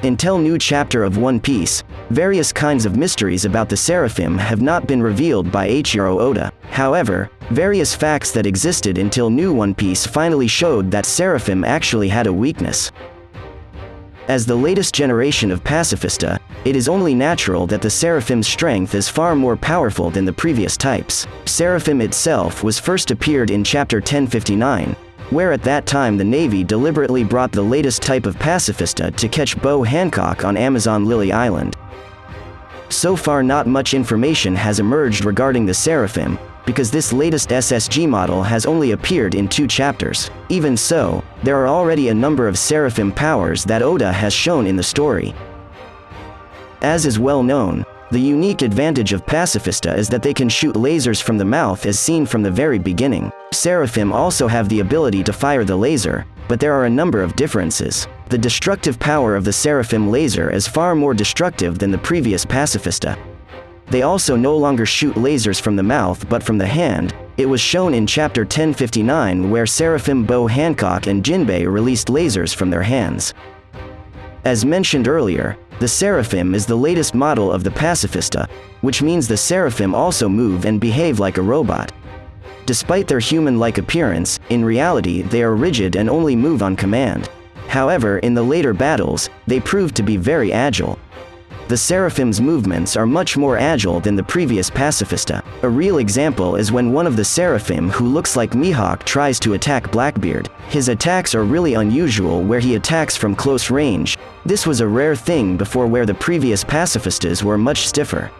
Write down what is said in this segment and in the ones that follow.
Until new chapter of One Piece, various kinds of mysteries about the Seraphim have not been revealed by Eiichiro Oda. However, various facts that existed until new One Piece finally showed that Seraphim actually had a weakness. As the latest generation of pacifista, it is only natural that the Seraphim's strength is far more powerful than the previous types. Seraphim itself was first appeared in chapter 1059, where at that time the Navy deliberately brought the latest type of pacifista to catch Bo Hancock on Amazon Lily Island. So far not much information has emerged regarding the Seraphim, because this latest SSG model has only appeared in 2 chapters. Even so, there are already a number of Seraphim powers that Oda has shown in the story. As is well known, the unique advantage of pacifista is that they can shoot lasers from the mouth as seen from the very beginning. Seraphim also have the ability to fire the laser, but there are a number of differences. The destructive power of the Seraphim laser is far more destructive than the previous pacifista. They also no longer shoot lasers from the mouth but from the hand. It was shown in chapter 1059 where Seraphim Bo Hancock and Jinbei released lasers from their hands. As mentioned earlier, the Seraphim is the latest model of the pacifista, which means the Seraphim also move and behave like a robot. Despite their human-like appearance, in reality they are rigid and only move on command. However, in the later battles, they proved to be very agile. The Seraphim's movements are much more agile than the previous pacifista. A real example is when one of the Seraphim who looks like Mihawk tries to attack Blackbeard. His attacks are really unusual where he attacks from close range. This was a rare thing before where the previous pacifistas were much stiffer.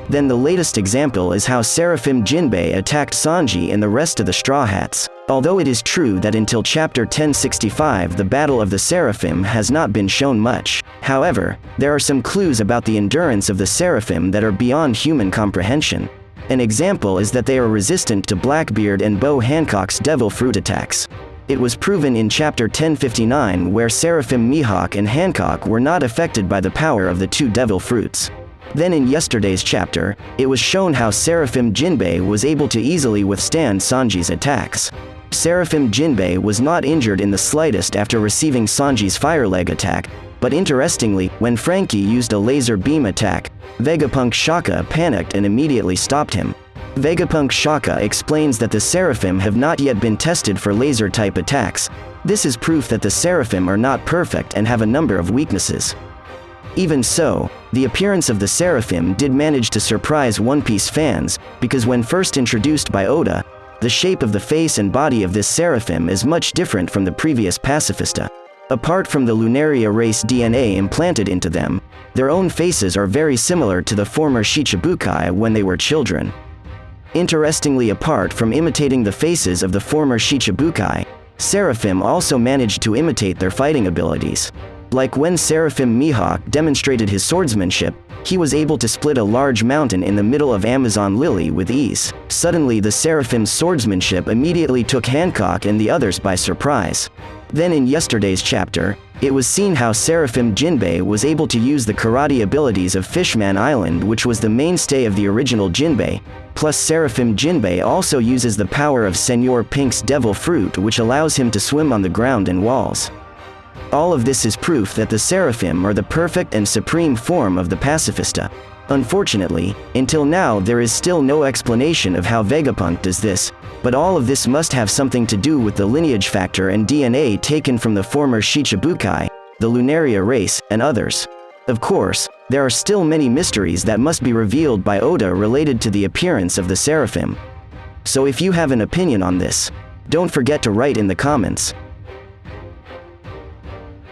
Then the latest example is how Seraphim Jinbei attacked Sanji and the rest of the Straw Hats. Although it is true that until chapter 1065 the battle of the Seraphim has not been shown much. However, there are some clues about the endurance of the Seraphim that are beyond human comprehension. An example is that they are resistant to Blackbeard and Bo Hancock's Devil Fruit attacks. It was proven in chapter 1059 where Seraphim Mihawk and Hancock were not affected by the power of the 2 Devil Fruits. Then in yesterday's chapter, it was shown how Seraphim Jinbei was able to easily withstand Sanji's attacks. Seraphim Jinbei was not injured in the slightest after receiving Sanji's fire leg attack, but interestingly, when Frankie used a laser beam attack, Vegapunk Shaka panicked and immediately stopped him. Vegapunk Shaka explains that the Seraphim have not yet been tested for laser-type attacks. This is proof that the Seraphim are not perfect and have a number of weaknesses. Even so, the appearance of the Seraphim did manage to surprise One Piece fans, because when first introduced by Oda, the shape of the face and body of this Seraphim is much different from the previous pacifista. Apart from the Lunaria race DNA implanted into them, their own faces are very similar to the former Shichibukai when they were children. Interestingly, apart from imitating the faces of the former Shichibukai, Seraphim also managed to imitate their fighting abilities. Like when Seraphim Mihawk demonstrated his swordsmanship, he was able to split a large mountain in the middle of Amazon Lily with ease. Suddenly the Seraphim's swordsmanship immediately took Hancock and the others by surprise. Then in yesterday's chapter, it was seen how Seraphim Jinbei was able to use the karate abilities of Fishman Island, which was the mainstay of the original Jinbei. Plus Seraphim Jinbei also uses the power of Senor Pink's Devil Fruit, which allows him to swim on the ground and walls. All of this is proof that the Seraphim are the perfect and supreme form of the pacifista. Unfortunately, until now there is still no explanation of how Vegapunk does this, but all of this must have something to do with the lineage factor and DNA taken from the former Shichibukai, the Lunaria race, and others. Of course, there are still many mysteries that must be revealed by Oda related to the appearance of the Seraphim. So if you have an opinion on this, don't forget to write in the comments.